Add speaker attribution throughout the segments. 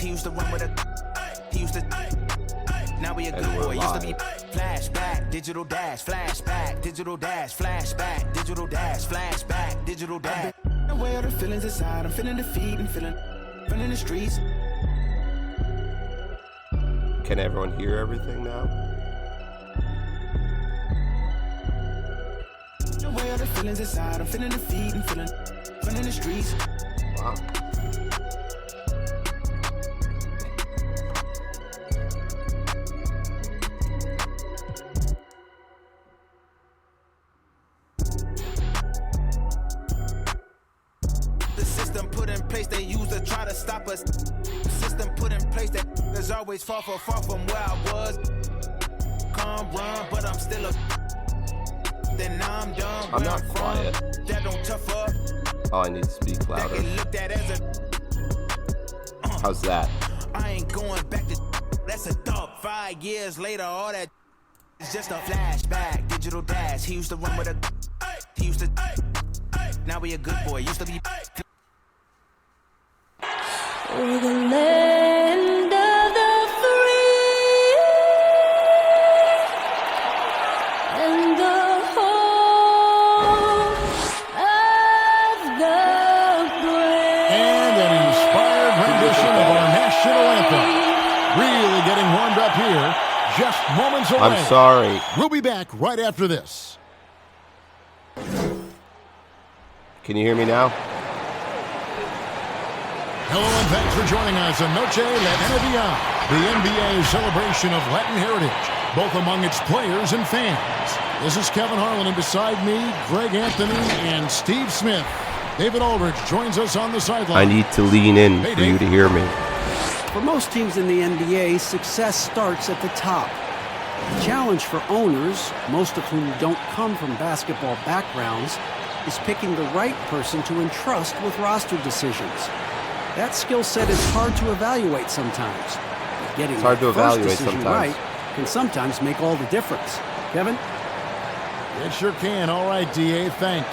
Speaker 1: He used to run with a. He used to. Now we a good boy. Used to be flashback, digital dash, flashback, digital dash, flashback, digital dash, flashback, digital dash. Away all the feelings inside. I'm feeling defeat and feeling running the streets.
Speaker 2: Can everyone hear everything now?
Speaker 1: Away all the feelings inside. I'm feeling defeat and feeling running the streets.
Speaker 2: Wow.
Speaker 1: The system put in place they use to try to stop us. The system put in place that is always far from where I was. Come run, but I'm still a. Then I'm done.
Speaker 2: I'm not quiet.
Speaker 1: That don't tough up.
Speaker 2: Oh, I need to speak louder.
Speaker 1: Looked at as a.
Speaker 2: How's that?
Speaker 1: I ain't going back to. That's a thought. 5 years later, all that is just a flashback. Digital dash. He used to run with a. He used to. Now we a good boy. Used to be.
Speaker 3: We're the land of the free and the home of the brave.
Speaker 4: And an inspired rendition of our national anthem. Really getting warmed up here. Just moments away.
Speaker 2: I'm sorry.
Speaker 4: We'll be back right after this.
Speaker 2: Can you hear me now?
Speaker 4: Hello and thanks for joining us on Noche Latina Dia, the NBA's celebration of Latin heritage, both among its players and fans. This is Kevin Harlan, and beside me, Greg Anthony and Steve Smith. David Aldridge joins us on the sideline.
Speaker 2: I need to lean in for you to hear me.
Speaker 5: For most teams in the NBA, success starts at the top. The challenge for owners, most of whom don't come from basketball backgrounds, is picking the right person to entrust with roster decisions. That skill set is hard to evaluate sometimes. But getting
Speaker 2: It's hard to
Speaker 5: the first
Speaker 2: evaluate
Speaker 5: decision
Speaker 2: sometimes.
Speaker 5: right can sometimes make all the difference. Kevin?
Speaker 4: It sure can. All right, DA, thanks.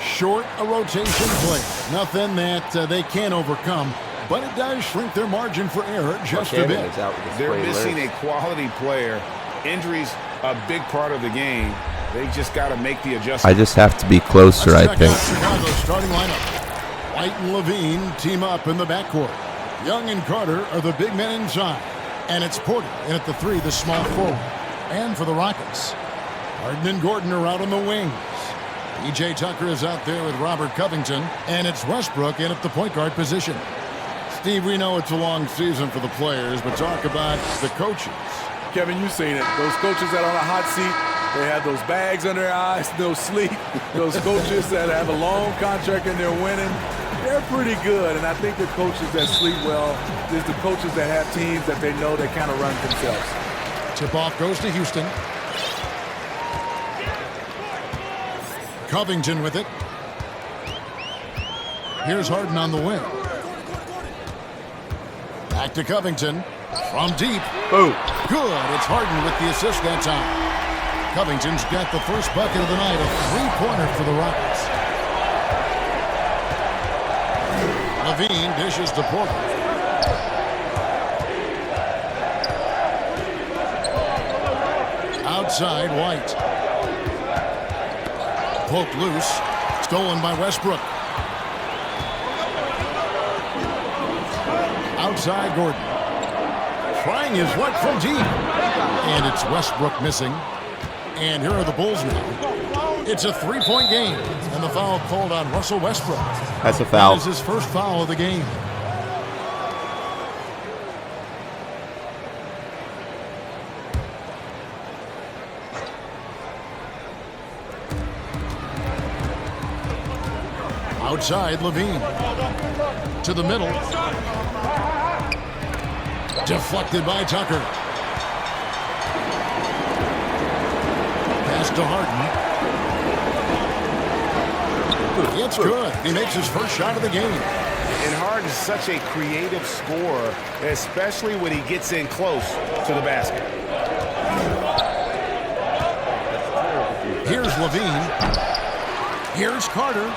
Speaker 4: Short a rotation play. Nothing that they can't overcome, but it does shrink their margin for error just a bit.
Speaker 2: Is out with a
Speaker 6: They're
Speaker 2: spray
Speaker 6: missing
Speaker 2: alert.
Speaker 6: a quality player. Injuries a big part of the game. They just got to make the adjustment.
Speaker 2: I just have to be closer,
Speaker 4: Let's
Speaker 2: I
Speaker 4: check
Speaker 2: think.
Speaker 4: out Chicago's starting lineup. White and Levine team up in the backcourt. Young and Carter are the big men inside. And it's Porter in at the 3, the small forward. And for the Rockets, Harden and Gordon are out on the wings. PJ Tucker is out there with Robert Covington. And it's Westbrook in at the point guard position. Steve, we know it's a long season for the players, but talk about the coaches.
Speaker 7: Kevin, you've seen it. Those coaches that are on a hot seat, they have those bags under their eyes, no sleep. Those coaches that have a long contract and they're winning, they're pretty good. And I think the coaches that sleep well is the coaches that have teams that they know they kind of run themselves.
Speaker 4: Tip-off goes to Houston. Covington with it. Here's Harden on the wing. Back to Covington. From deep.
Speaker 2: Boom.
Speaker 4: Good. It's Harden with the assist that time. Covington's got the first bucket of the night, a three-pointer for the Rockets. Levine dishes to Porter. Outside, White. Poked loose. Stolen by Westbrook. Outside, Gordon. Trying his luck from deep. And it's Westbrook missing. And here are the Bulls now. It's a three-point game. And the foul called on Russell Westbrook.
Speaker 2: That's a foul.
Speaker 4: That is his first foul of the game. Outside, Levine. To the middle. Deflected by Tucker. Pass to Harden. It's good. He makes his first shot of the game.
Speaker 6: And Harden is such a creative scorer, especially when he gets in close to the basket.
Speaker 4: Here's Levine. Here's Carter.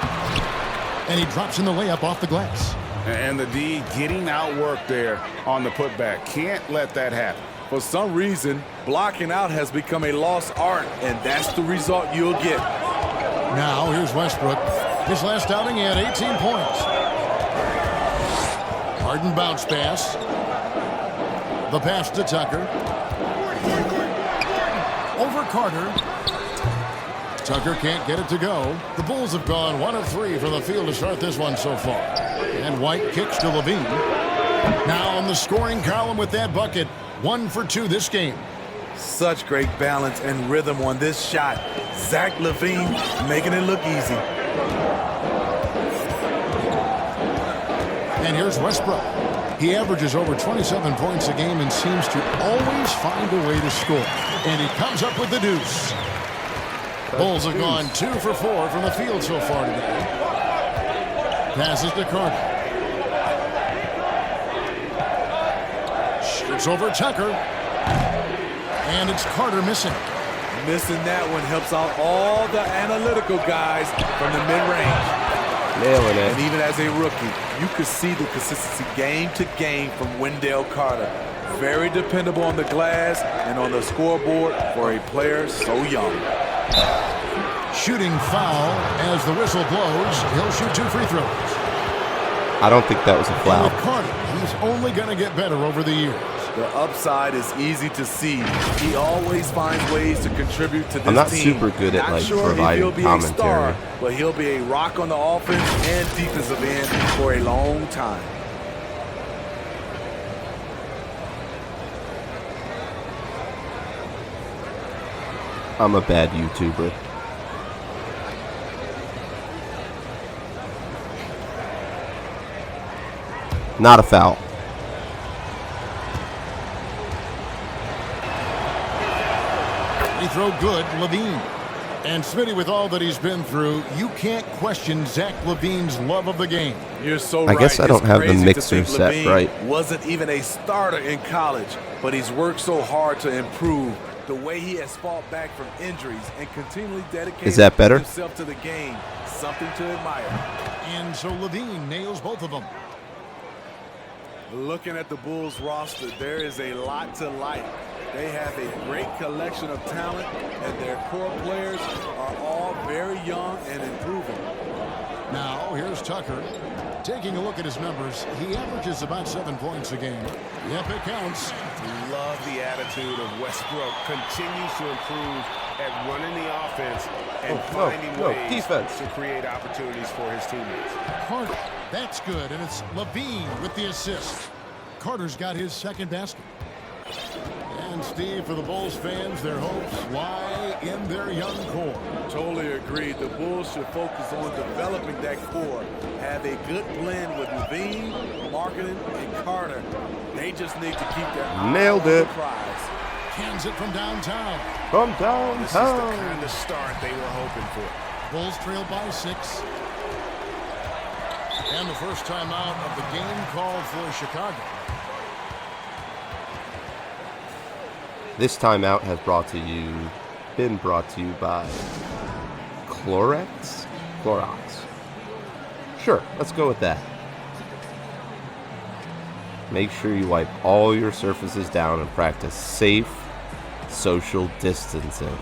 Speaker 4: And he drops in the layup off the glass.
Speaker 6: And the D getting outworked there on the putback. Can't let that happen.
Speaker 7: For some reason, blocking out has become a lost art, and that's the result you'll get.
Speaker 4: Now, here's Westbrook. His last outing, he had 18 points. Harden bounce pass. The pass to Tucker. Over Carter. Tucker can't get it to go. The Bulls have gone 1 of 3 from the field to start this one so far. And White kicks to Levine. Now on the scoring column with that bucket. 1 for 2 this game.
Speaker 7: Such great balance and rhythm on this shot. Zach LaVine making it look easy.
Speaker 4: And here's Westbrook. He averages over 27 points a game and seems to always find a way to score. And he comes up with the deuce. Bulls have gone 2 for 4 from the field so far today. Passes to Carter. Shoots over Tucker. And it's Carter missing.
Speaker 7: Missing that one helps out all the analytical guys from the mid-range.
Speaker 2: Nailing it.
Speaker 7: And even as a rookie, you could see the consistency game to game from Wendell Carter. Very dependable on the glass and on the scoreboard for a player so young.
Speaker 4: Shooting foul as the whistle blows. He'll shoot 2 free throws.
Speaker 2: I don't think that was a
Speaker 4: And
Speaker 2: foul.
Speaker 4: with Carter, he's only going to get better over the years.
Speaker 7: The upside is easy to see. He always finds ways to contribute to this team.
Speaker 2: I'm not super good at,
Speaker 7: Not
Speaker 2: like,
Speaker 7: sure
Speaker 2: providing
Speaker 7: if he'll be
Speaker 2: commentary.
Speaker 7: a star, but he'll be a rock on the offense and defensive end for a long time.
Speaker 2: I'm a bad YouTuber. Not a foul.
Speaker 4: He throw good, Levine. And Smitty, with all that he's been through, you can't question Zach LaVine's love of the game.
Speaker 7: You're so
Speaker 2: I
Speaker 7: right.
Speaker 2: guess I don't
Speaker 7: It's
Speaker 2: have the
Speaker 7: crazy to
Speaker 2: mixer
Speaker 7: think
Speaker 2: set
Speaker 7: LaVine
Speaker 2: right.
Speaker 7: wasn't even a starter in college, but he's worked so hard to improve. The way he has fought back from injuries and continually dedicated
Speaker 2: Is that better?
Speaker 7: himself to the game, something to admire.
Speaker 4: And so Levine nails both of them.
Speaker 7: Looking at the Bulls roster, there is a lot to like. They have a great collection of talent, and their core players are all very young and improving.
Speaker 4: Now, here's Tucker. Taking a look at his numbers, he averages about 7 points a game. Yep, it counts.
Speaker 6: Love the attitude of Westbrook. Continues to improve at running the offense and finding ways
Speaker 2: defense.
Speaker 6: to create opportunities for his teammates.
Speaker 4: Carter, that's good, and it's Levine with the assist. Carter's got his second basket. And Steve, for the Bulls fans, their hopes lie in their young core.
Speaker 7: Totally agreed. The Bulls should focus on developing that core. Have a good blend with Levine, Marketing, and Carter. They just need to keep their eye
Speaker 2: Nailed
Speaker 7: on
Speaker 2: it.
Speaker 7: the prize.
Speaker 4: Cans it from downtown.
Speaker 2: From
Speaker 6: This is the
Speaker 2: downtown.
Speaker 6: kind of start they were hoping for.
Speaker 4: Bulls trail by 6. And the first time out of the game called for Chicago.
Speaker 2: This timeout has been brought to you by Clorox? Clorox. Sure, let's go with that. Make sure you wipe all your surfaces down and practice safe social distancing.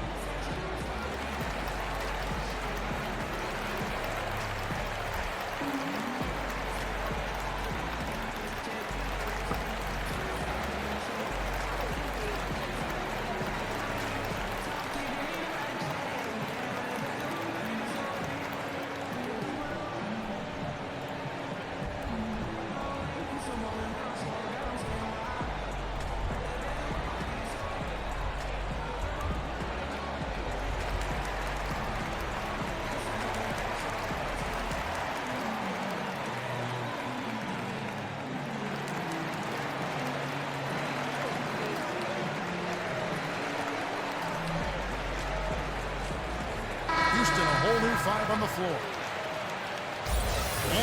Speaker 4: Houston, a whole new 5 on the floor.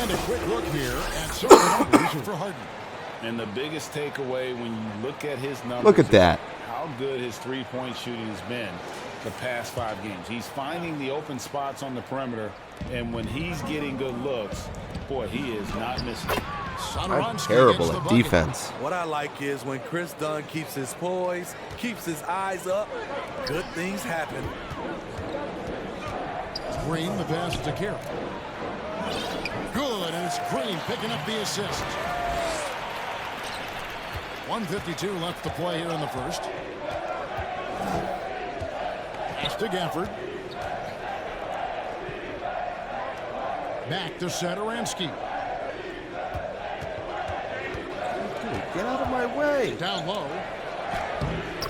Speaker 4: And a quick look here at some of the numbers for Harden.
Speaker 6: And the biggest takeaway when you look at his numbers,
Speaker 2: Look at that.
Speaker 6: is how good his three-point shooting has been the past 5 games. He's finding the open spots on the perimeter, and when he's getting good looks, boy, he is not missing.
Speaker 2: I'm terrible at defense.
Speaker 7: What I like is when Chris Dunn keeps his poise, keeps his eyes up, good things happen.
Speaker 4: Green, the pass to Carey. Good, and it's Green picking up the assist. 1:52 left to play here in the first. Pass to Gafford. Back to Satoransky.
Speaker 2: Get out of my way.
Speaker 4: Down low.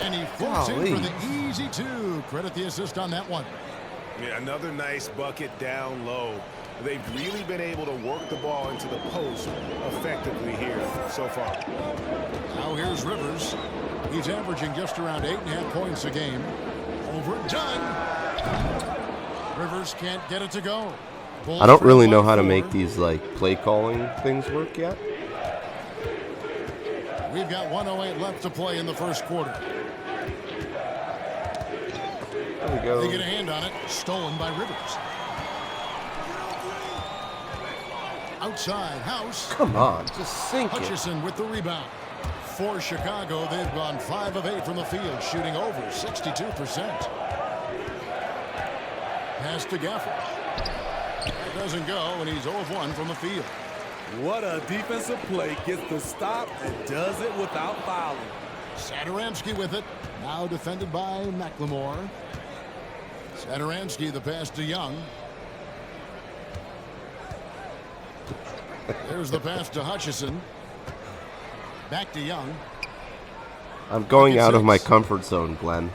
Speaker 4: And he floats in for the easy two. Credit the assist on that one.
Speaker 6: Yeah, another nice bucket down low. They've really been able to work the ball into the post effectively here so far.
Speaker 4: Now here's Rivers. He's averaging just around 8.5 points a game. Overdone. Rivers can't get it to go. Bulls
Speaker 2: I don't really know how to
Speaker 4: 4.
Speaker 2: make these like play calling things work yet.
Speaker 4: We've got 1:08 left to play in the first quarter.
Speaker 2: There we go.
Speaker 4: They get a hand on it. Stolen by Rivers. Outside House.
Speaker 2: Come on, just sink it.
Speaker 4: Hutchison with the rebound. For Chicago, they've gone 5 of 8 from the field, shooting over 62%. Pass to Gafford. That doesn't go, and he's 0 of 1 from the field.
Speaker 7: What a defensive play. Gets the stop and does it without fouling.
Speaker 4: Satoransky with it. Now defended by McLemore. Satoransky, the pass to Young. There's the pass to Hutchison. Back to Young.
Speaker 2: I'm going out of my comfort zone, Glenn.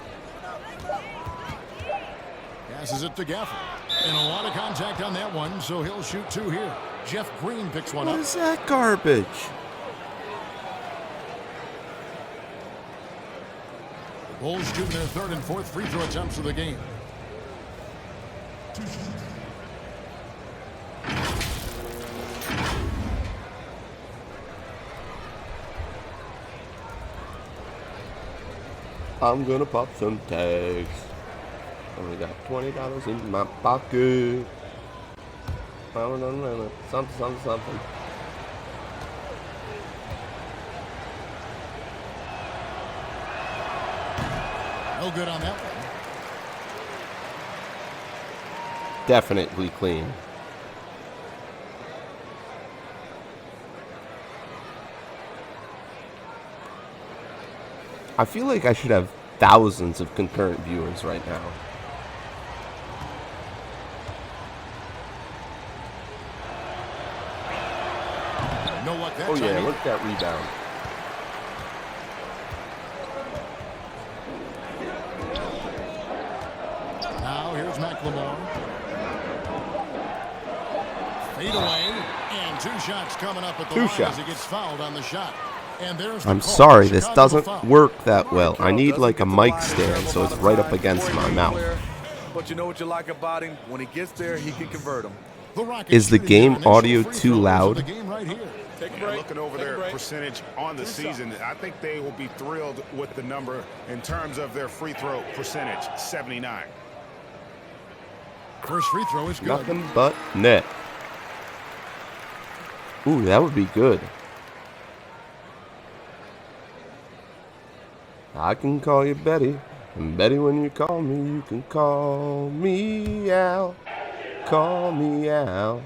Speaker 4: Passes it to Gafford. And a lot of contact on that one, so he'll shoot 2 here. Jeff Green picks one up.
Speaker 2: What is that garbage?
Speaker 4: The Bulls shooting their 3rd and 4th free throw attempts of the game.
Speaker 2: I'm gonna pop some tags. Only got $20 in my pocket. Something.
Speaker 4: No good on that one.
Speaker 2: Definitely clean. I feel like I should have thousands of concurrent viewers right now. Oh yeah, look at that rebound.
Speaker 4: Now here's McLemore. Fade away, and 2 shots coming up at the line as he gets fouled on the shot. And there's the
Speaker 2: I'm
Speaker 4: call.
Speaker 2: sorry, this
Speaker 4: Chicago
Speaker 2: doesn't
Speaker 4: foul.
Speaker 2: work that well. I need like a mic stand so it's right up against my mouth.
Speaker 7: But you know what you like about him? When he gets there, he can convert them.
Speaker 2: Is the game audio too loud?
Speaker 6: Looking over their percentage on the season, I think they will be thrilled with the number in terms of their free throw percentage, 79.
Speaker 4: First free throw is good.
Speaker 2: Nothing but net. Ooh, that would be good. I can call you Betty, and Betty, when you call me, you can call me Al. Call me Al.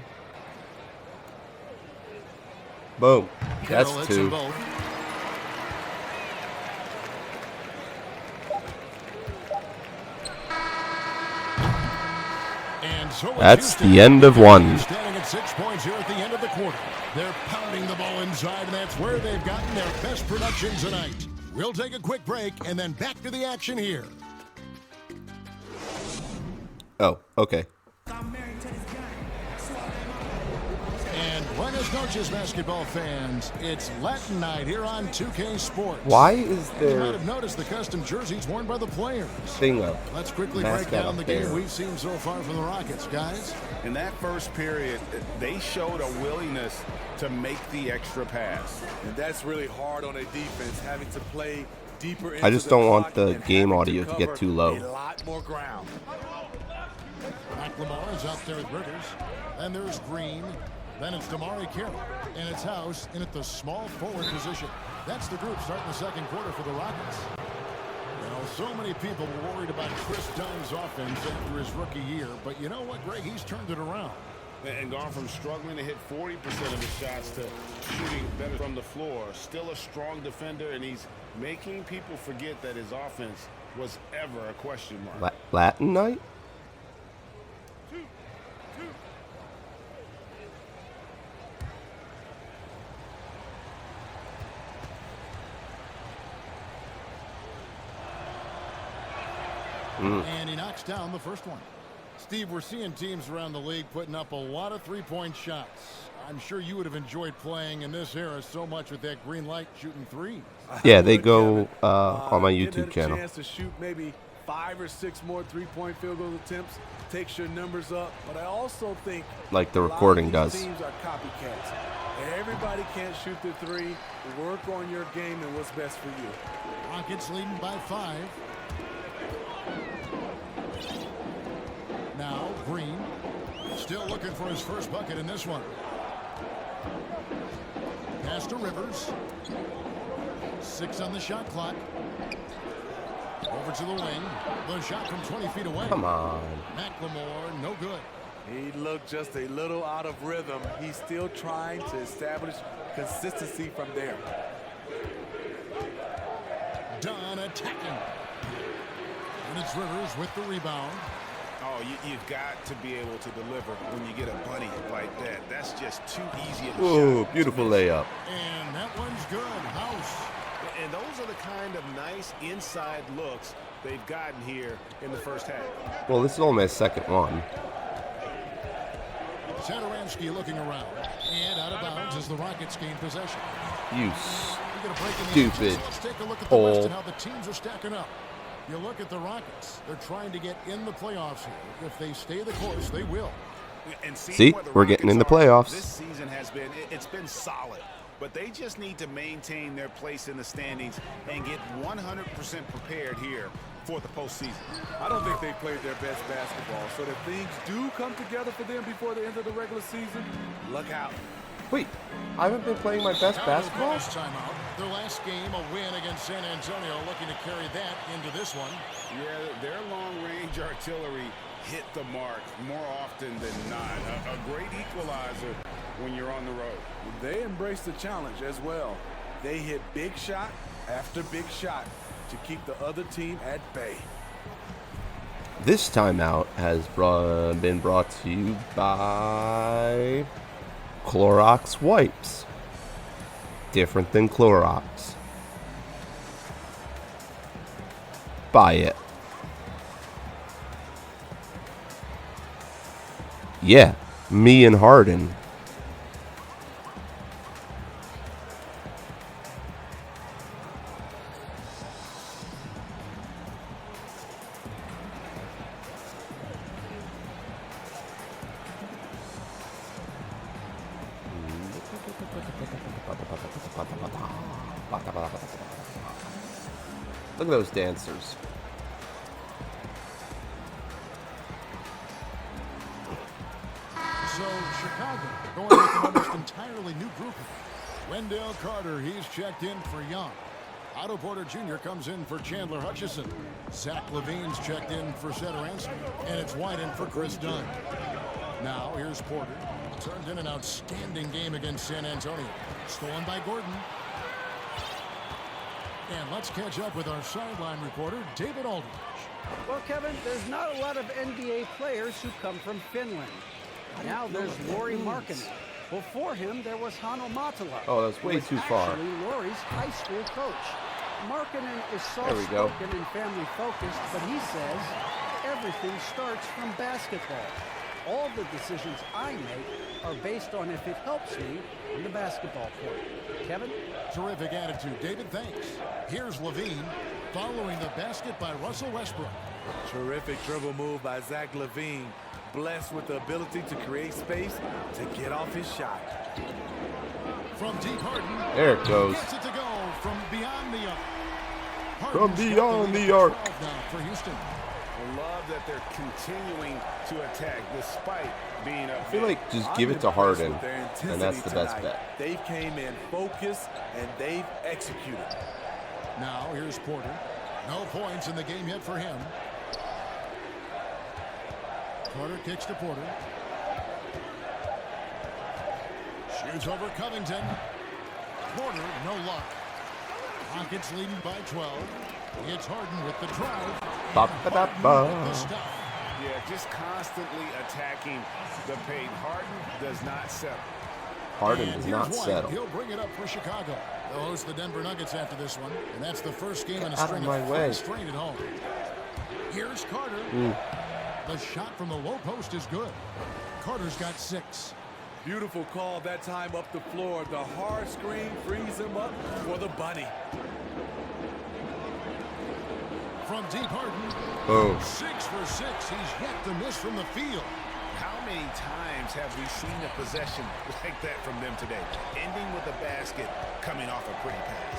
Speaker 2: Boom. That's 2.
Speaker 4: And so
Speaker 2: that's the end of 1.
Speaker 4: Standing at 6 points here at the end of the quarter. They're pounding the ball inside, and that's where they've gotten their best production tonight. We'll take a quick break and then back to the action here.
Speaker 2: Oh, okay.
Speaker 4: And buenas noches, basketball fans. It's Latin night here on 2K Sports.
Speaker 2: Why is
Speaker 4: You
Speaker 2: there
Speaker 4: might have noticed the custom jerseys worn by the players.
Speaker 2: thing up?
Speaker 4: Let's quickly
Speaker 2: Mascot
Speaker 4: break down
Speaker 2: up
Speaker 4: the game
Speaker 2: there.
Speaker 4: we've seen so far from the Rockets, guys.
Speaker 6: In that first period, they showed a willingness to make the extra pass.
Speaker 7: And that's really hard on a defense, having to play deeper into
Speaker 2: I just don't want
Speaker 7: the
Speaker 2: the
Speaker 7: clock
Speaker 2: game
Speaker 7: and
Speaker 2: audio
Speaker 7: having
Speaker 2: to get
Speaker 7: cover
Speaker 2: too low.
Speaker 7: a lot more ground.
Speaker 4: McLemore is out there with Rivers. Then there's Green. Then it's Damari Carroll, and it's House in at the small forward position. That's the group starting the second quarter for the Rockets. You know, so many people were worried about Chris Dunn's offense after his rookie year, but you know what, Greg? He's turned it around.
Speaker 6: And gone from struggling to hit 40% of his shots to shooting better from the floor. Still a strong defender, and he's making people forget that his offense was ever a question mark.
Speaker 2: Latin night?
Speaker 4: And he knocks down the first one. Steve, we're seeing teams around the league putting up a lot of three-point shots. I'm sure you would have enjoyed playing in this era so much with that green light shooting threes.
Speaker 2: Yeah, they go on my YouTube channel.
Speaker 7: A chance to shoot maybe 5 or 6 more three-point field goal attempts takes your numbers up. But I also think
Speaker 2: Like the recording does.
Speaker 7: Teams are copycats. Everybody can't shoot the three. Work on your game and what's best for you.
Speaker 4: Rockets leading by 5. Now Green still looking for his first bucket in this one. Pass to Rivers. 6 on the shot clock. Over to the wing. The shot from 20 feet away.
Speaker 2: Come on.
Speaker 4: McLemore, no good.
Speaker 7: He looked just a little out of rhythm. He's still trying to establish consistency from there.
Speaker 4: Dunn attacking. And it's Rivers with the rebound.
Speaker 6: Oh, you've got to be able to deliver when you get a bunny like that. That's just too easy of a
Speaker 2: Ooh,
Speaker 6: shot.
Speaker 2: beautiful layup.
Speaker 4: And that one's good. House.
Speaker 6: And those are the kind of nice inside looks they've gotten here in the first half.
Speaker 2: Well, this is only my second one.
Speaker 4: Satoransky looking around. And out of bounds as the Rockets gain possession.
Speaker 2: You
Speaker 4: We get a break in the
Speaker 2: stupid
Speaker 4: action, so let's take a look at the
Speaker 2: hole.
Speaker 4: West and how the teams are stacking up. You look at the Rockets. They're trying to get in the playoffs here. If they stay the course, they will.
Speaker 6: And
Speaker 2: See,
Speaker 6: where the
Speaker 2: we're getting in the
Speaker 6: Rockets are
Speaker 2: playoffs.
Speaker 6: This season has been, it's been solid. But they just need to maintain their place in the standings and get 100% prepared here for the postseason.
Speaker 7: I don't think they played their best basketball. So if things do come together for them before the end of the regular season, look out.
Speaker 2: Wait, I haven't been playing my best
Speaker 4: Now
Speaker 2: basketball?
Speaker 4: their bonus timeout. Their last game, a win against San Antonio, looking to carry that into this one.
Speaker 6: Yeah, their long-range artillery hit the mark more often than not. A great equalizer when you're on the road.
Speaker 7: They embrace the challenge as well. They hit big shot after big shot to keep the other team at bay.
Speaker 2: This timeout has been brought to you by Clorox wipes. Different than Clorox. Buy it. Yeah, me and Harden. Look at those dancers.
Speaker 4: So Chicago going with an almost entirely new group. Wendell Carter, he's checked in for Young. Otto Porter Jr. comes in for Chandler Hutchison. Zach LaVine's checked in for Satoransky. And it's White in for Chris Dunn. Now here's Porter. Turned in an outstanding game against San Antonio. Stolen by Gordon. And let's catch up with our sideline reporter, David Aldridge.
Speaker 5: Well, Kevin, there's not a lot of NBA players who come from Finland. Now there's Lauri Markkanen. Before him, there was Hanno Matala.
Speaker 2: Oh, that's way too far.
Speaker 5: Actually, Lauri's high school coach. Markkanen is
Speaker 2: There we go.
Speaker 5: soft-spoken and family-focused, but he says everything starts from basketball. All the decisions I make are based on if it helps me on the basketball court. Kevin?
Speaker 4: Terrific attitude, David. Thanks. Here's LaVine following the basket by Russell Westbrook.
Speaker 7: Terrific dribble move by Zach LaVine. Blessed with the ability to create space to get off his shot.
Speaker 4: From deep, Harden.
Speaker 2: There it goes.
Speaker 4: Gets it to go from beyond the arc.
Speaker 2: From
Speaker 4: Harden's got
Speaker 2: beyond
Speaker 4: lead
Speaker 2: the
Speaker 4: at
Speaker 2: arc.
Speaker 4: 12 now for Houston.
Speaker 6: I love that they're continuing to attack despite being up.
Speaker 2: I feel like just give it to Harden, and that's the best bet.
Speaker 7: They came in focused, and they've executed.
Speaker 4: Now here's Porter. No points in the game yet for him. Porter kicks to Porter. Shoots over Covington. Porter, no luck. Rockets leading by 12. It's Harden with the drive.
Speaker 2: Ba-ba-da-ba.
Speaker 6: Yeah, just constantly attacking the paint. Harden does not settle.
Speaker 2: Harden
Speaker 4: And
Speaker 2: does
Speaker 4: here's
Speaker 2: not
Speaker 4: White.
Speaker 2: settle.
Speaker 4: He'll bring it up for Chicago. They'll host the Denver Nuggets after this one, and that's the first game in a
Speaker 2: Get out
Speaker 4: string
Speaker 2: of my
Speaker 4: of
Speaker 2: way.
Speaker 4: three straight at home. Here's Carter. The shot from the low post is good. Carter's got 6.
Speaker 7: Beautiful call that time up the floor. The hard screen frees him up for the bunny.
Speaker 4: From deep, Harden.
Speaker 2: Boom.
Speaker 4: 6 for 6. He's yet to miss from the field.
Speaker 6: How many times have we seen a possession like that from them today? Ending with a basket, coming off a pretty pass.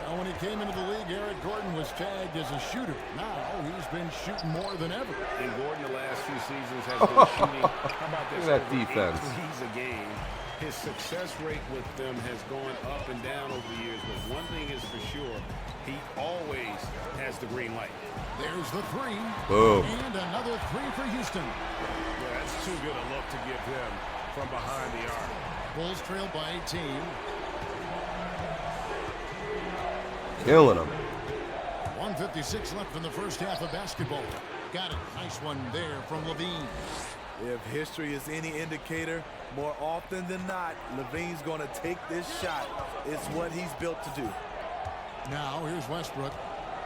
Speaker 4: Now, when he came into the league, Eric Gordon was tagged as a shooter. Now he's been shooting more than ever.
Speaker 6: And Gordon the last few seasons has been shooting. How about this?
Speaker 2: Look at that
Speaker 6: over 8
Speaker 2: defense.
Speaker 6: threes a game. His success rate with them has gone up and down over the years. But one thing is for sure, he always has the green light.
Speaker 4: There's the 3.
Speaker 2: Boom.
Speaker 4: And another 3 for Houston.
Speaker 6: Yeah, that's too good a look to give them from behind the arc.
Speaker 4: Bulls trail by 18.
Speaker 2: Killing him.
Speaker 4: 1:56 left in the first half of basketball. Got it. Nice one there from Levine.
Speaker 7: If history is any indicator, more often than not, Levine's going to take this shot. It's what he's built to do.
Speaker 4: Now here's Westbrook.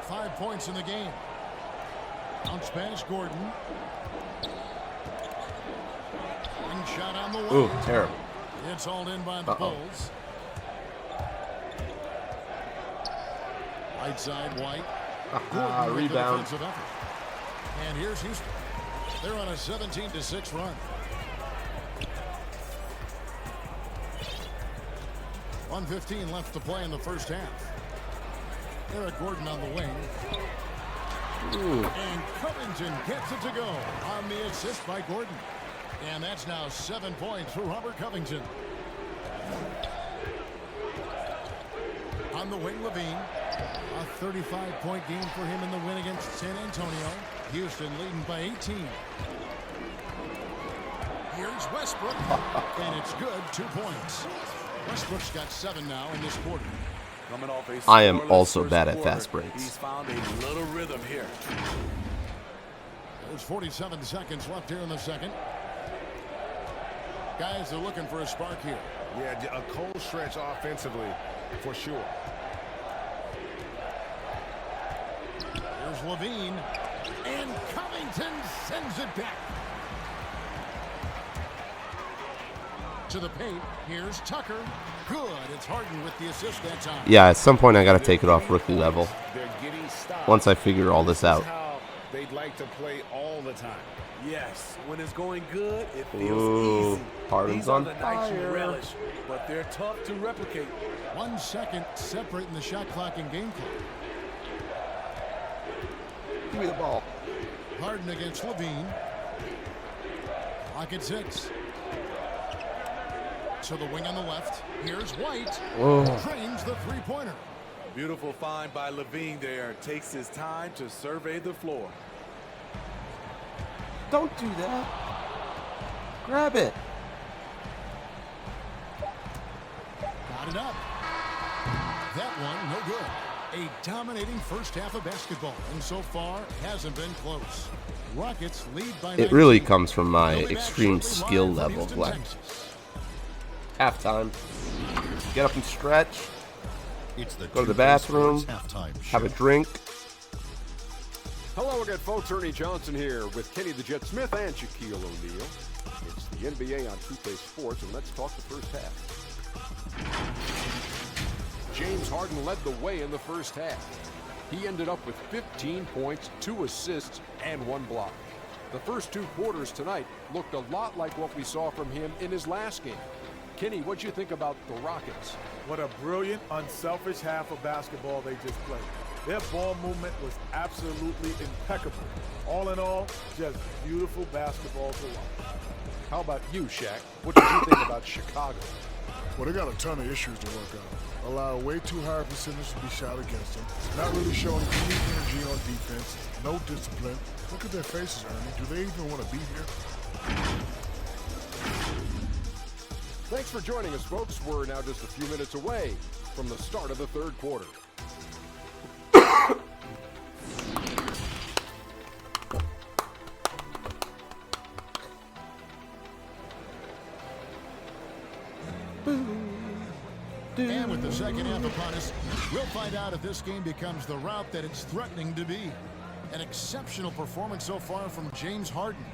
Speaker 4: 5 points in the game. Bounce pass Gordon. Ring shot on the way.
Speaker 2: Ooh, terrible.
Speaker 4: It's all in by the Bulls. Right side, White. Gordon with the
Speaker 2: Rebound.
Speaker 4: defensive effort. And here's Houston. They're on a 17-6 run. 1:15 left to play in the first half. Eric Gordon on the wing. And Covington gets it to go on the assist by Gordon. And that's now 7 points for Robert Covington. On the wing, Levine. A 35-point game for him in the win against San Antonio. Houston leading by 18. Here's Westbrook. And it's good. 2 points. Westbrook's got 7 now in this quarter.
Speaker 7: Coming off a
Speaker 2: I am
Speaker 7: scoreless
Speaker 2: also
Speaker 7: first
Speaker 2: bad at
Speaker 7: quarter,
Speaker 2: fast breaks.
Speaker 7: He's found a little rhythm here.
Speaker 4: There's 47 seconds left here in the second. Guys are looking for a spark here.
Speaker 6: Yeah, a cold stretch offensively, for sure.
Speaker 4: Here's Levine. And Covington sends it back. To the paint. Here's Tucker. Good. It's Harden with the assist that time.
Speaker 2: Yeah, at some point I got to take it off rookie level.
Speaker 6: They're getting stopped.
Speaker 2: Once I figure all this out.
Speaker 6: How they'd like to play all the time.
Speaker 7: Yes, when it's going good, it feels
Speaker 2: Ooh,
Speaker 7: easy.
Speaker 2: Harden's
Speaker 7: These are
Speaker 2: on
Speaker 7: the nights you
Speaker 2: fire.
Speaker 7: relish, but they're tough to replicate.
Speaker 4: 1 second separating the shot clock and game clock.
Speaker 2: Give me the ball.
Speaker 4: Harden against Levine. Clock at 6. To the wing on the left. Here's White. Drains the three-pointer.
Speaker 7: Beautiful find by Levine there. Takes his time to survey the floor.
Speaker 2: Don't do that. Grab it.
Speaker 4: Got it up. That one, no good. A dominating first half of basketball, and so far hasn't been close. Rockets lead by 19.
Speaker 2: It really comes from my
Speaker 4: They'll be back
Speaker 2: extreme
Speaker 4: shortly
Speaker 2: skill
Speaker 4: live from
Speaker 2: level.
Speaker 4: Houston,
Speaker 2: Like
Speaker 4: Texas.
Speaker 2: halftime. Get up and stretch.
Speaker 8: It's the
Speaker 2: Go to the
Speaker 8: 2K
Speaker 2: bathroom.
Speaker 8: Sports Halftime
Speaker 2: Have a
Speaker 8: Show.
Speaker 2: drink.
Speaker 9: Hello again, folks. Ernie Johnson here with Kenny the Jet Smith and Shaquille O'Neal. It's the NBA on 2K Sports, and let's talk the first half. James Harden led the way in the first half. He ended up with 15 points, 2 assists, and 1 block. The first 2 quarters tonight looked a lot like what we saw from him in his last game. Kenny, what'd you think about the Rockets?
Speaker 10: What a brilliant, unselfish half of basketball they just played.
Speaker 7: Their ball movement was absolutely impeccable. All in all, just beautiful basketball to watch.
Speaker 9: How about you, Shaq? What did you think about Chicago?
Speaker 4: Well, they got a ton of issues to work out. Allow way too high a percentage to be shot against them. Not really showing any energy on defense. No discipline. Look at their faces, Ernie. Do they even want to be here?
Speaker 9: Thanks for joining us, folks. We're now just a few minutes away from the start of the third quarter.
Speaker 4: And with the second half upon us, we'll find out if this game becomes the route that it's threatening to be. An exceptional performance so far from James Harden.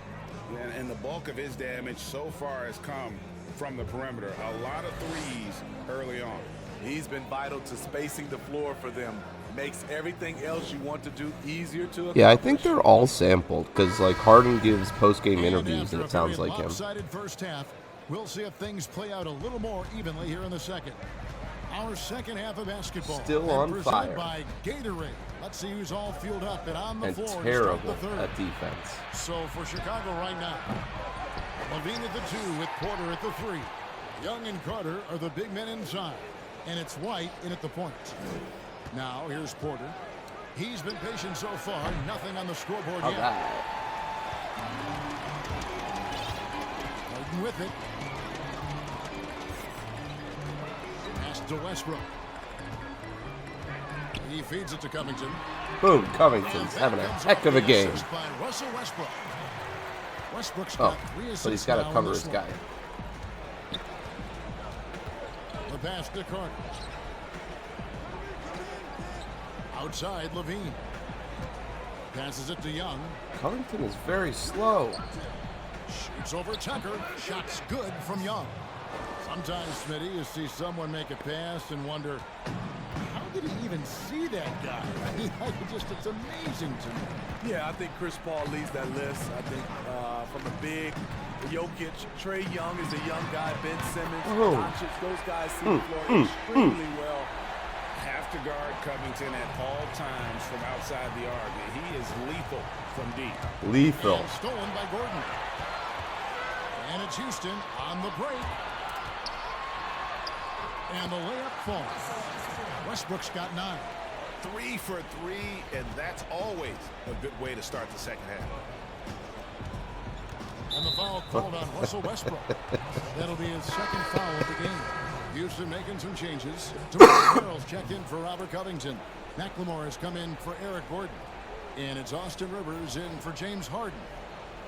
Speaker 6: And the bulk of his damage so far has come from the perimeter. A lot of threes early on.
Speaker 7: He's been vital to spacing the floor for them. Makes everything else you want to do easier to accomplish.
Speaker 2: Yeah, I think they're all sampled because like Harden gives post-game interviews and
Speaker 4: after
Speaker 2: it sounds
Speaker 4: a very
Speaker 2: like him.
Speaker 4: lopsided first half, we'll see if things play out a little more evenly here in the second. Our second half of basketball.
Speaker 2: Still on
Speaker 4: presented
Speaker 2: fire.
Speaker 4: by Gatorade. Let's see who's all fueled up and on the
Speaker 2: And
Speaker 4: floor to start
Speaker 2: terrible
Speaker 4: the third.
Speaker 2: at defense.
Speaker 4: So for Chicago right now, Levine at the 2 with Porter at the 3. Young and Carter are the big men inside. And it's White in at the point. Now here's Porter. He's been patient so far. Nothing on the scoreboard
Speaker 2: All
Speaker 4: yet.
Speaker 2: right.
Speaker 4: Harden with it. Pass to Westbrook. He feeds it to Covington.
Speaker 2: Boom, Covington's having a heck of a game.
Speaker 4: By Russell Westbrook. Westbrook's
Speaker 2: Oh,
Speaker 4: got 3 assists
Speaker 2: but he's got to
Speaker 4: now in
Speaker 2: cover
Speaker 4: this
Speaker 2: his
Speaker 4: one.
Speaker 2: guy.
Speaker 4: The pass to Carter. Outside, Levine. Passes it to Young.
Speaker 2: Covington is very slow.
Speaker 4: Shoots over Tucker. Shot's good from Young. Sometimes, Smitty, you see someone make a pass and wonder, how did he even see that guy? I mean, it's amazing to me.
Speaker 7: Yeah, I think Chris Paul leads that list. I think from the big, Jokic, Trae Young is a young guy, Ben Simmons,
Speaker 2: Oh.
Speaker 7: Doncic, those guys see the floor extremely well.
Speaker 6: Have to guard Covington at all times from outside the arc. He is lethal from deep.
Speaker 2: Lethal.
Speaker 4: And stolen by Gordon. And it's Houston on the break. And the layup falls. Westbrook's got 9.
Speaker 6: 3 for 3, and that's always a good way to start the second half.
Speaker 4: And the foul called on Russell Westbrook. That'll be his second foul of the game. Houston making some changes. Terrell's checked in for Robert Covington. McLemore has come in for Eric Gordon. And it's Austin Rivers in for James Harden.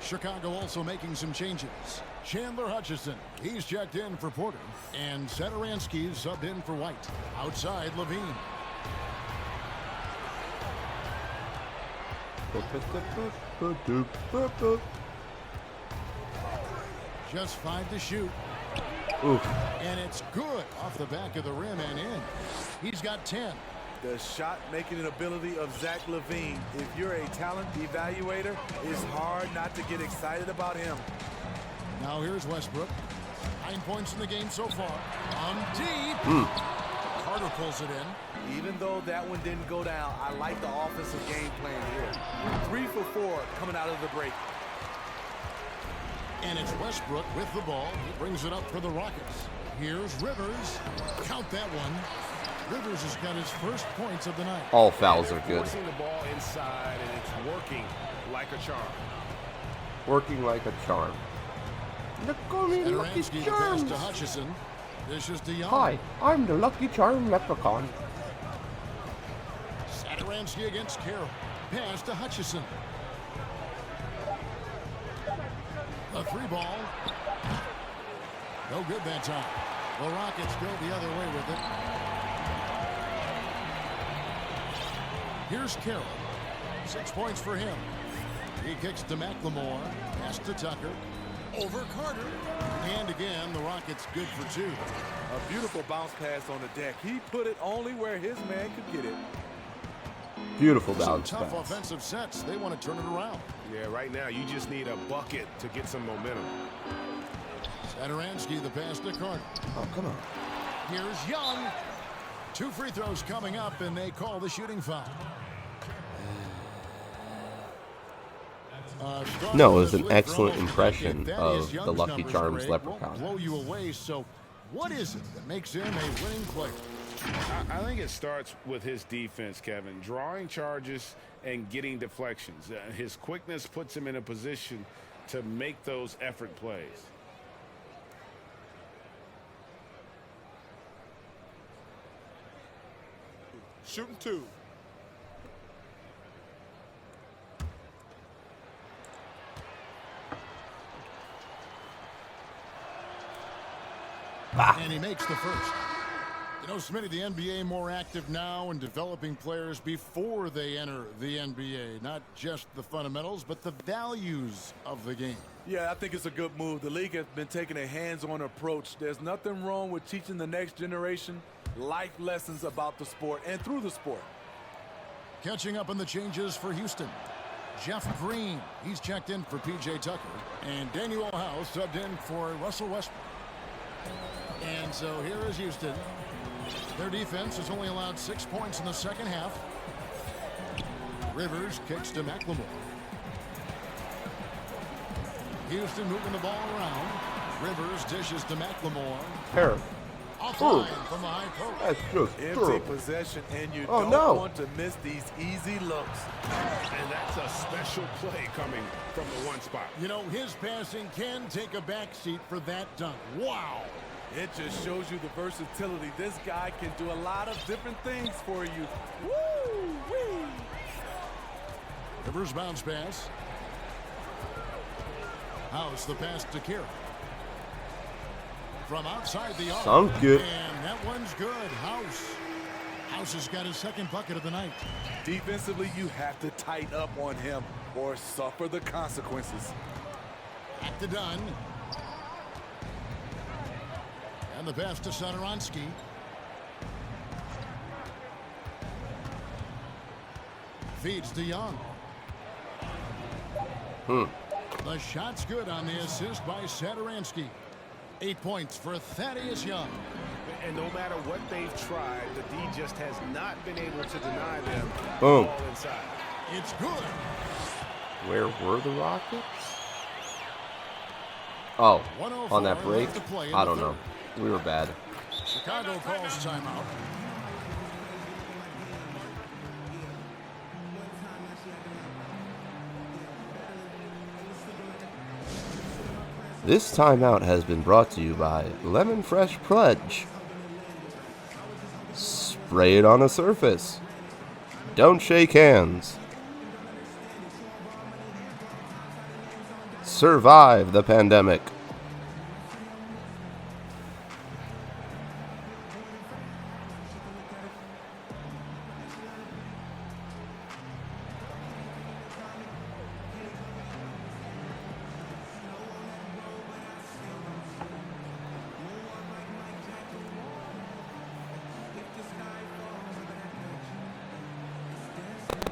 Speaker 4: Chicago also making some changes. Chandler Hutchison, he's checked in for Porter. And Satoransky's subbed in for White. Outside, Levine. Just 5 to shoot.
Speaker 2: Oof.
Speaker 4: And it's good off the back of the rim and in. He's got 10.
Speaker 7: The shot-making ability of Zach LaVine. If you're a talent evaluator, it's hard not to get excited about him.
Speaker 4: Now here's Westbrook. 9 points in the game so far. On deep. Carter pulls it in.
Speaker 7: Even though that one didn't go down, I like the offensive game plan here. 3 for 4 coming out of the break.
Speaker 4: And it's Westbrook with the ball. He brings it up for the Rockets. Here's Rivers. Count that one. Rivers has got his first points of the night.
Speaker 2: All fouls are good.
Speaker 6: Forcing the ball inside, and it's working like a charm.
Speaker 2: Working like a charm. Look at me, Lucky
Speaker 4: Satoransky pass
Speaker 2: Charms.
Speaker 4: to Hutchison. This is DeYoung.
Speaker 2: Hi, I'm the Lucky Charm leprechaun.
Speaker 4: Satoransky against Carroll. Pass to Hutchison. A 3 ball. No good that time. The Rockets go the other way with it. Here's Carroll. 6 points for him. He kicks to McLemore. Pass to Tucker. Over Carter. And again, the Rockets good for 2.
Speaker 7: A beautiful bounce pass on the deck. He put it only where his man could get it.
Speaker 2: Beautiful
Speaker 4: Some
Speaker 2: bounce
Speaker 4: tough
Speaker 2: pass.
Speaker 4: offensive sets. They want to turn it around.
Speaker 6: Yeah, right now you just need a bucket to get some momentum.
Speaker 4: Satoransky, the pass to Carter.
Speaker 2: Oh, come on.
Speaker 4: Here's Young. 2 free throws coming up, and they call the shooting foul.
Speaker 2: No, it was an excellent impression of the Lucky Charms leprechaun.
Speaker 4: Blow you away. So what is it that makes him a winning player?
Speaker 6: I think it starts with his defense, Kevin. Drawing charges and getting deflections. His quickness puts him in a position to make those effort plays.
Speaker 9: Shooting 2.
Speaker 4: And he makes the first. You know, Smitty, the NBA more active now in developing players before they enter the NBA. Not just the fundamentals, but the values of the game.
Speaker 7: Yeah, I think it's a good move. The league has been taking a hands-on approach. There's nothing wrong with teaching the next generation life lessons about the sport and through the sport.
Speaker 4: Catching up on the changes for Houston. Jeff Green, he's checked in for P.J. Tucker. And Daniel House subbed in for Russell Westbrook. And so here is Houston. Their defense has only allowed 6 points in the second half. Rivers kicks to McLemore. Houston moving the ball around. Rivers dishes to McLemore.
Speaker 2: Here.
Speaker 4: Offline from the high post.
Speaker 2: That's just
Speaker 7: Empty
Speaker 2: true.
Speaker 7: possession, and you
Speaker 2: Oh,
Speaker 7: don't
Speaker 2: no.
Speaker 7: want to miss these easy looks.
Speaker 6: And that's a special play coming from the one spot.
Speaker 4: You know, his passing can take a backseat for that dunk. Wow.
Speaker 7: It just shows you the versatility. This guy can do a lot of different things for you. Woo-wee.
Speaker 4: Rivers bounce pass. House the pass to Kira. From outside the arc.
Speaker 2: Sounds good.
Speaker 4: And that one's good. House has got his second bucket of the night.
Speaker 7: Defensively, you have to tighten up on him or suffer the consequences.
Speaker 4: Back to Dunn. And the pass to Satoransky. Feeds to Young. The shot's good on the assist by Satoransky. 8 points for Thaddeus Young.
Speaker 6: And no matter what they've tried, the D just has not been able to deny them
Speaker 2: Boom.
Speaker 6: all inside.
Speaker 4: It's good.
Speaker 2: Where were the Rockets? Oh, on that break? I don't know. We were bad.
Speaker 4: Chicago calls timeout.
Speaker 2: This timeout has been brought to you by Lemon Fresh Pledge. Spray it on a surface. Don't shake hands. Survive the pandemic.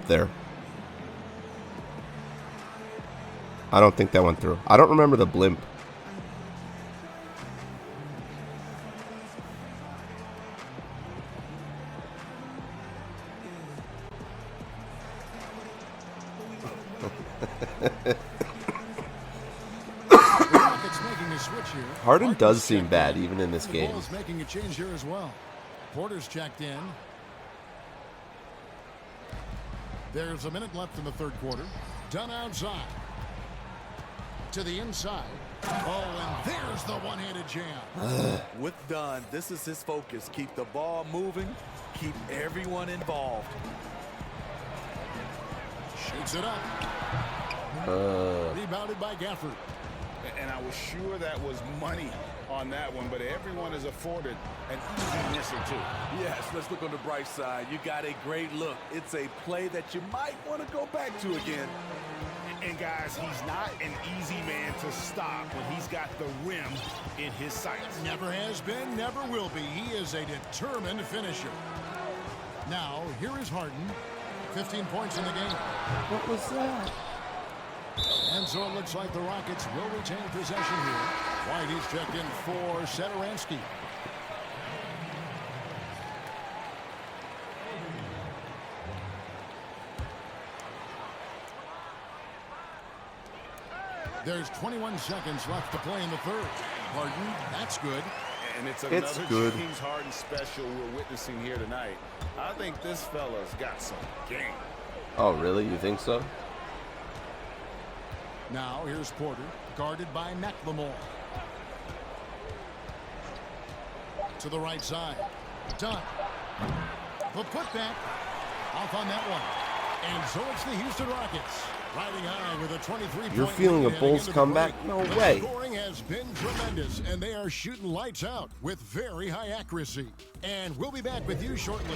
Speaker 2: There. I don't think that went through. I don't remember the blimp. Harden does seem bad even in this game.
Speaker 4: Ball's making a change here as well. Porter's checked in. There's a minute left in the third quarter. Dunn outside. To the inside. Oh, and there's the one-handed jam.
Speaker 7: With Dunn, this is his focus. Keep the ball moving. Keep everyone involved.
Speaker 4: Shoots it up. Rebounded by Gafford.
Speaker 6: And I was sure that was money on that one, but everyone is afforded an easy misser too.
Speaker 7: Yes, let's look on the bright side. You got a great look. It's a play that you might want to go back to again.
Speaker 6: And guys, he's not an easy man to stop when he's got the rim in his sights.
Speaker 4: Never has been, never will be. He is a determined finisher. Now, here is Harden. 15 points in the game.
Speaker 2: What was that?
Speaker 4: And so it looks like the Rockets will retain possession here. White is checked in for Satoransky. There's 21 seconds left to play in the third. Harden, that's good.
Speaker 6: And it's
Speaker 2: It's
Speaker 6: another
Speaker 2: good.
Speaker 6: James Harden special we're witnessing here tonight. I think this fella's got some game.
Speaker 2: Oh, really? You think so?
Speaker 4: Now here's Porter, guarded by McLemore. To the right side. Done. The putback. Off on that one. And so it's the Houston Rockets. Riding high with a 23-point
Speaker 2: You're feeling a
Speaker 4: lead
Speaker 2: Bulls
Speaker 4: heading into the
Speaker 2: comeback?
Speaker 4: break.
Speaker 2: No
Speaker 4: The
Speaker 2: way.
Speaker 4: scoring has been tremendous, and they are shooting lights out with very high accuracy. And we'll be back with you shortly.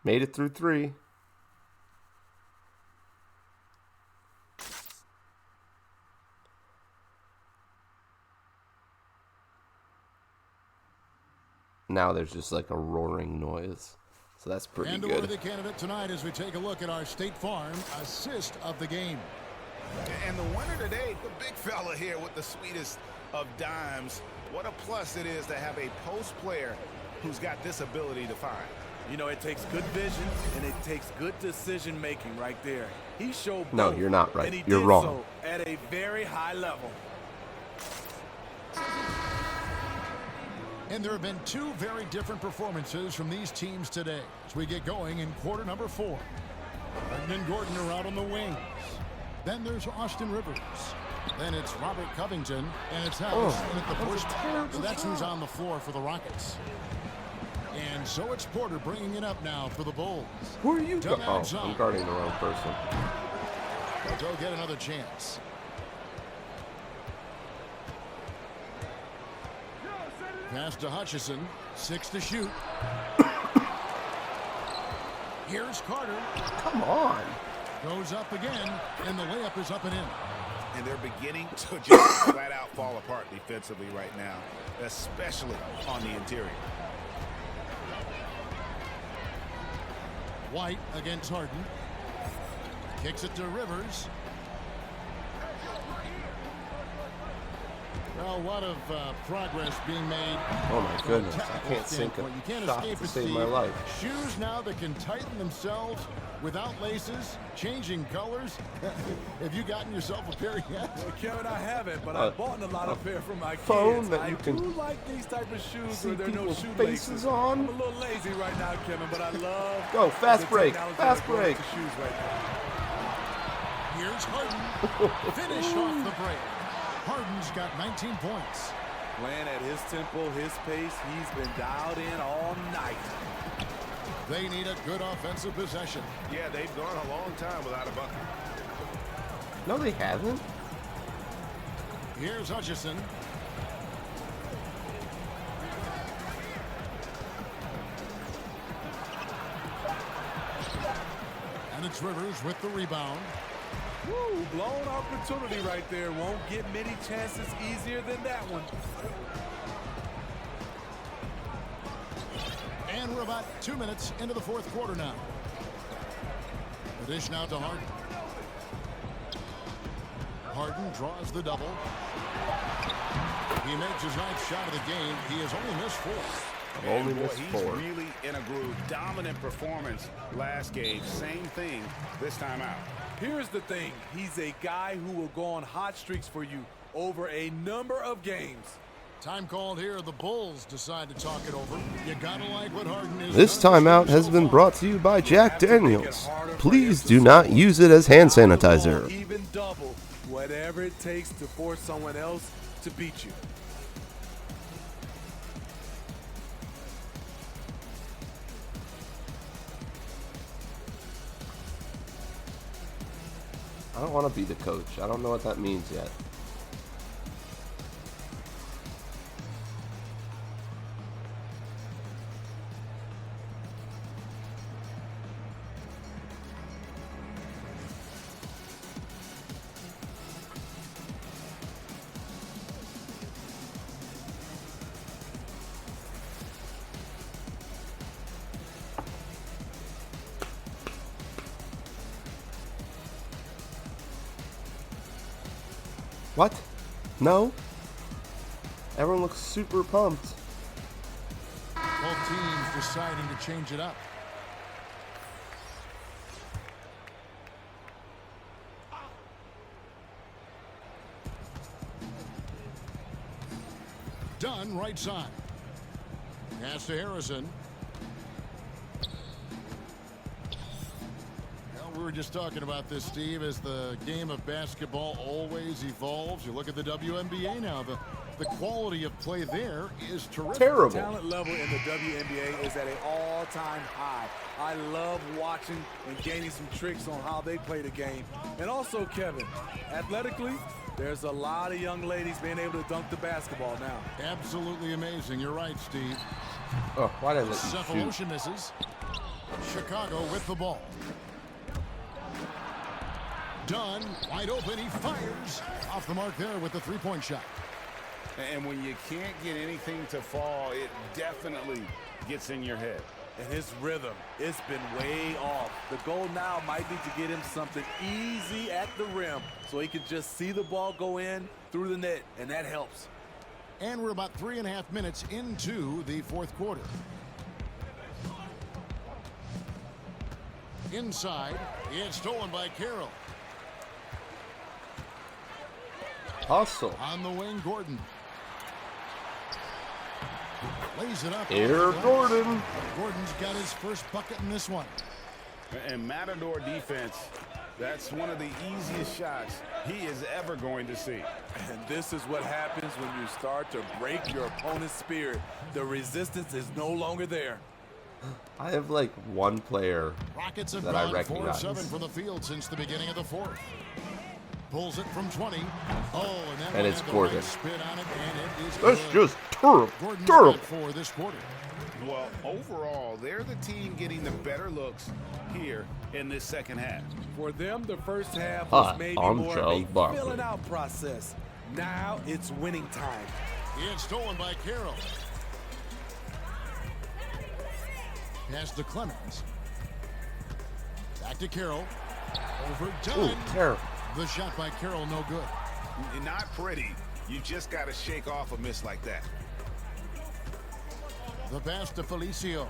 Speaker 2: Made it through 3. Now there's just like a roaring noise. So that's pretty
Speaker 4: And a
Speaker 2: good.
Speaker 4: worthy candidate tonight as we take a look at our State Farm assist of the game.
Speaker 6: And the winner today, the big fella here with the sweetest of dimes. What a plus it is to have a post player who's got this ability to find.
Speaker 7: You know, it takes good vision and it takes good decision making right there. He showed
Speaker 2: No,
Speaker 7: both,
Speaker 2: you're not right.
Speaker 7: and he
Speaker 2: You're
Speaker 7: did
Speaker 2: wrong.
Speaker 7: so at a very high level.
Speaker 4: And there have been 2 very different performances from these teams today as we get going in quarter number 4. Harden and Gordon are out on the wings. Then there's Austin Rivers. Then it's Robert Covington, and it's House in at the push. So that's who's on the floor for the Rockets. And so it's Porter bringing it up now for the Bulls.
Speaker 2: Who are you?
Speaker 4: Dug
Speaker 2: Oh,
Speaker 4: outside.
Speaker 2: I'm guarding the wrong person.
Speaker 4: They'll go get another chance. Pass to Hutchison. 6 to shoot. Here's Carter.
Speaker 2: Come on.
Speaker 4: Goes up again, and the layup is up and in.
Speaker 6: And they're beginning to just flat out fall apart defensively right now, especially on the interior.
Speaker 4: White against Harden. Kicks it to Rivers. Well, a lot of progress being made.
Speaker 2: Oh my
Speaker 4: from a
Speaker 2: goodness. I
Speaker 4: technical
Speaker 2: can't sink a
Speaker 4: standpoint. You can't
Speaker 2: shot
Speaker 4: escape
Speaker 2: to
Speaker 4: it,
Speaker 2: save
Speaker 4: Steve.
Speaker 2: my life.
Speaker 4: Shoes now that can tighten themselves without laces, changing colors. Have you gotten yourself a pair yet?
Speaker 7: Well, Kevin, I haven't, but I've bought a lot of pair for my
Speaker 2: phone
Speaker 7: kids.
Speaker 2: that you
Speaker 7: I
Speaker 2: can
Speaker 7: do like these type of shoes
Speaker 2: see
Speaker 7: where there are no
Speaker 2: people's
Speaker 7: shoelaces.
Speaker 2: faces on.
Speaker 7: I'm a little lazy right now, Kevin, but I love
Speaker 2: Go, fast
Speaker 7: the
Speaker 2: break,
Speaker 7: technology
Speaker 2: fast
Speaker 7: that goes
Speaker 2: break.
Speaker 7: with the shoes right now.
Speaker 4: Here's Harden. Finish off the break. Harden's got 19 points.
Speaker 7: Playing at his tempo, his pace, he's been dialed in all night.
Speaker 4: They need a good offensive possession.
Speaker 6: Yeah, they've gone a long time without a bucket.
Speaker 2: No, they haven't.
Speaker 4: Here's Hutchison. And it's Rivers with the rebound.
Speaker 7: Woo, blown opportunity right there. Won't get many chances easier than that one.
Speaker 4: And we're about 2 minutes into the fourth quarter now. The dish now to Harden. Harden draws the double. He makes his ninth shot of the game. He has only missed 4.
Speaker 2: Only
Speaker 6: Boy,
Speaker 2: missed
Speaker 6: he's
Speaker 2: 4.
Speaker 6: really in a groove. Dominant performance last game. Same thing this time out.
Speaker 7: Here's the thing. He's a guy who will go on hot streaks for you over a number of games.
Speaker 4: Time called here. The Bulls decide to talk it over. You gotta like what Harden is.
Speaker 2: This
Speaker 4: done
Speaker 2: timeout
Speaker 4: so
Speaker 2: has been
Speaker 4: far.
Speaker 2: brought to you by Jack
Speaker 7: Have to make it
Speaker 2: Daniels.
Speaker 7: harder for
Speaker 2: Please
Speaker 7: him
Speaker 2: do
Speaker 7: to
Speaker 2: not
Speaker 7: score.
Speaker 2: use it as hand
Speaker 7: Down the ball,
Speaker 2: sanitizer.
Speaker 7: even double, whatever it takes to force someone else to beat you.
Speaker 2: I don't want to be the coach. I don't know what that means yet. What? No? Everyone looks super pumped.
Speaker 4: Both teams deciding to change it up. Dunn right side. Pass to Harrison. Well, we were just talking about this, Steve, as the game of basketball always evolves. You look at the WNBA now. The quality of play there is terrific.
Speaker 2: Terrible.
Speaker 7: The talent level in the WNBA is at an all-time high. I love watching and gaining some tricks on how they play the game. And also, Kevin, athletically, there's a lot of young ladies being able to dunk the basketball now.
Speaker 4: Absolutely amazing. You're right, Steve.
Speaker 2: Oh, why did I let you shoot?
Speaker 4: Cephalosha misses. Chicago with the ball. Dunn, wide open. He fires. Off the mark there with the three-point shot.
Speaker 6: And when you can't get anything to fall, it definitely gets in your head.
Speaker 7: And his rhythm, it's been way off. The goal now might be to get him something easy at the rim so he can just see the ball go in through the net, and that helps.
Speaker 4: And we're about 3.5 minutes into the fourth quarter. Inside, it's stolen by Carroll.
Speaker 2: Hustle.
Speaker 4: On the wing, Gordon. Lays it up.
Speaker 2: Here, Gordon.
Speaker 4: Gordon's got his first bucket in this one.
Speaker 6: And Matador defense, that's one of the easiest shots he is ever going to see.
Speaker 7: And this is what happens when you start to break your opponent's spirit. The resistance is no longer there.
Speaker 2: I have like one player
Speaker 4: Rockets have
Speaker 2: that I
Speaker 4: gone
Speaker 2: recognize.
Speaker 4: 4-7 from the field since the beginning of the fourth. Pulls it from 20. Oh, and
Speaker 2: And it's
Speaker 4: had the
Speaker 2: Gordon.
Speaker 4: right spin on it, and it is
Speaker 2: That's
Speaker 4: good.
Speaker 2: just terrible.
Speaker 4: Gordon's
Speaker 2: Terrible.
Speaker 4: got 4 this quarter.
Speaker 6: Well, overall, they're the team getting the better looks here in this second half.
Speaker 7: For them, the first half was maybe
Speaker 2: I'm
Speaker 7: more
Speaker 2: Charles
Speaker 7: of a
Speaker 2: Barkley.
Speaker 7: filling out process. Now it's winning time.
Speaker 4: It's stolen by Carroll. Pass to Clemens. Back to Carroll. Over
Speaker 2: Ooh,
Speaker 4: Dunn.
Speaker 2: terrible.
Speaker 4: The shot by Carroll, no good.
Speaker 6: Not pretty. You just got to shake off a miss like that.
Speaker 4: The pass to Felicio.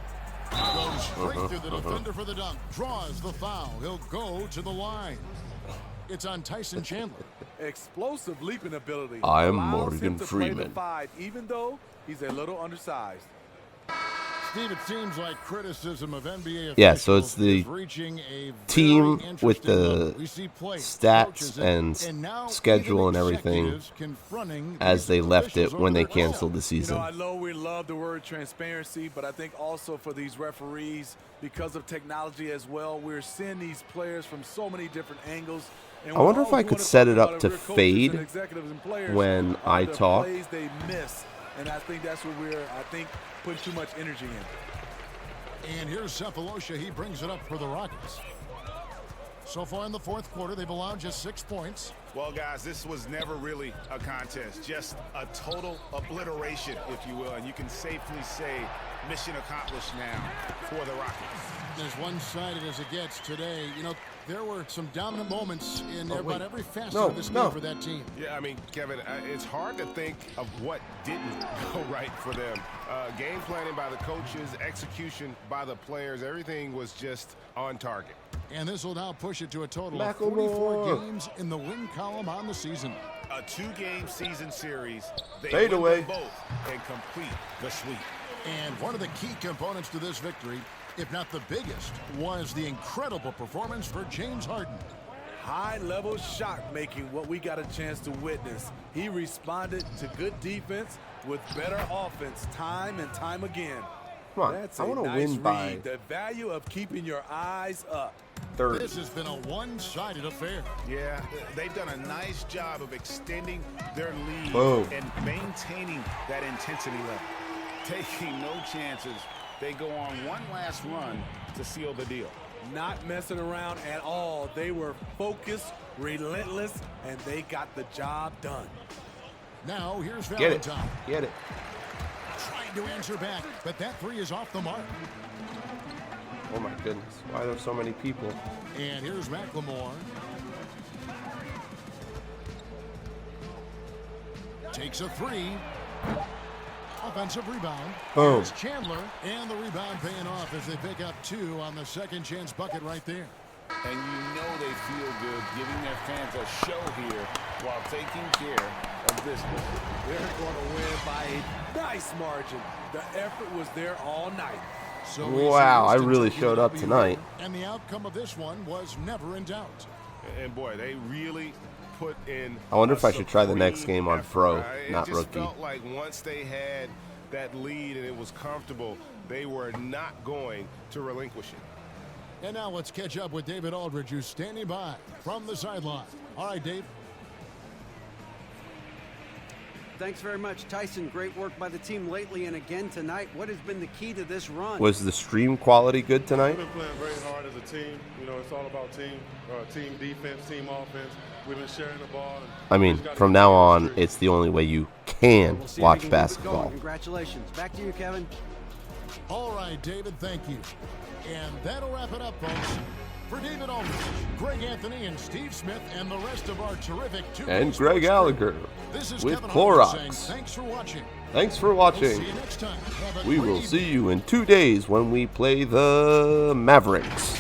Speaker 4: Goes straight through the defender for the dunk. Draws the foul. He'll go to the line. It's on Tyson Chandler.
Speaker 7: Explosive leaping ability.
Speaker 2: I'm
Speaker 7: Allows
Speaker 2: Morgan
Speaker 7: him to play the
Speaker 2: Freeman.
Speaker 7: 5, even though he's a little undersized.
Speaker 4: Steve, it seems like criticism of NBA
Speaker 2: Yeah, so it's
Speaker 4: officials
Speaker 2: the
Speaker 4: is reaching a
Speaker 2: team
Speaker 4: very
Speaker 2: with
Speaker 4: interesting
Speaker 2: the
Speaker 4: level. We see players,
Speaker 2: stats
Speaker 4: coaches,
Speaker 2: and
Speaker 4: now
Speaker 2: schedule
Speaker 4: even
Speaker 2: and everything
Speaker 4: executives confronting
Speaker 2: as they
Speaker 4: these
Speaker 2: left it
Speaker 4: officials
Speaker 2: when
Speaker 4: over
Speaker 2: they
Speaker 4: their calls.
Speaker 2: canceled the
Speaker 7: You
Speaker 2: season.
Speaker 7: know, I know we love the word transparency, but I think also for these referees, because of technology as well, we're seeing these players from so many different angles. And
Speaker 2: I wonder
Speaker 7: we're
Speaker 2: if
Speaker 7: all
Speaker 2: I
Speaker 7: doing
Speaker 2: could
Speaker 7: it
Speaker 2: set
Speaker 7: for
Speaker 2: it
Speaker 7: the
Speaker 2: up
Speaker 7: good
Speaker 2: to
Speaker 7: of their coaches
Speaker 2: fade
Speaker 7: and executives and players
Speaker 2: when
Speaker 7: are
Speaker 2: I
Speaker 7: the
Speaker 2: talk.
Speaker 7: plays they miss, and I think that's what we're, putting too much energy in.
Speaker 4: And here's Cephalosha. He brings it up for the Rockets. So far in the fourth quarter, they've allowed just 6 points.
Speaker 6: Well, guys, this was never really a contest, just a total obliteration, if you will. And you can safely say mission accomplished now for the Rockets.
Speaker 4: As one-sided as it gets today, you know, there were some dominant moments in about every facet of this game for that team.
Speaker 6: Yeah, I mean, Kevin, it's hard to think of what didn't go right for them. Game planning by the coaches, execution by the players, everything was just on target.
Speaker 4: And this will now push it to a total of
Speaker 2: Macklemore.
Speaker 4: 44 games in the win column on the season.
Speaker 6: A 2-game season series. They
Speaker 2: Fade
Speaker 6: win
Speaker 2: away.
Speaker 6: them both and complete the sweep.
Speaker 4: And one of the key components to this victory, if not the biggest, was the incredible performance for James Harden.
Speaker 7: High-level shot making, what we got a chance to witness. He responded to good defense with better offense time and time again.
Speaker 2: Come on,
Speaker 7: That's
Speaker 2: I
Speaker 7: a
Speaker 2: want to
Speaker 7: nice
Speaker 2: win by
Speaker 7: read. The value of keeping your eyes up.
Speaker 2: 30.
Speaker 4: This has been a one-sided affair.
Speaker 6: Yeah, they've done a nice job of extending their lead
Speaker 2: Boom.
Speaker 6: and maintaining that intensity level. Taking no chances. They go on one last run to seal the deal.
Speaker 7: Not messing around at all. They were focused, relentless, and they got the job done.
Speaker 4: Now here's
Speaker 2: Get it.
Speaker 4: Valentine.
Speaker 2: Get it.
Speaker 4: Trying to answer back, but that three is off the mark.
Speaker 2: Oh my goodness. Why are there so many people?
Speaker 4: And here's Macklemore. Takes a three. Offensive rebound.
Speaker 2: Boom.
Speaker 4: Here's Chandler. And the rebound paying off as they pick up 2 on the second chance bucket right there.
Speaker 6: And you know they feel good giving their fans a show here while taking care
Speaker 7: of this one. They're going to win by a nice margin. The effort was there all night.
Speaker 4: So
Speaker 2: Wow, I really showed up tonight.
Speaker 4: And the outcome of this one was never in doubt.
Speaker 6: And boy, they really put in.
Speaker 2: I wonder if I should try the next game on
Speaker 6: effort.
Speaker 2: pro,
Speaker 6: It
Speaker 2: not
Speaker 6: just
Speaker 2: rookie.
Speaker 6: felt like once they had that lead and it was comfortable, they were not going to relinquish it.
Speaker 4: And now let's catch up with David Aldridge, who's standing by from the sideline. All right, Dave.
Speaker 5: Thanks very much, Tyson. Great work by the team lately and again tonight. What has been the key to this run?
Speaker 2: Was the stream quality good tonight?
Speaker 8: We've been playing very hard as a team. You know, it's all about team defense, team offense. We've been sharing the ball.
Speaker 2: I mean, from now on, it's the only way you can
Speaker 5: We'll see if we
Speaker 2: watch
Speaker 5: can keep it going.
Speaker 2: basketball.
Speaker 5: Congratulations. Back to you, Kevin.
Speaker 4: All right, David, thank you. And that'll wrap it up, folks. For David Aldridge, Greg Anthony, and Steve Smith, and the rest of our terrific
Speaker 2: And Greg Gallagher
Speaker 4: this is
Speaker 2: with
Speaker 4: Kevin Harlan saying
Speaker 2: Clorox.
Speaker 4: thanks for watching.
Speaker 2: Thanks for
Speaker 4: We'll see
Speaker 2: watching.
Speaker 4: you next time. Have a
Speaker 2: We
Speaker 4: great
Speaker 2: will
Speaker 4: evening.
Speaker 2: see you in 2 days when we play the Mavericks.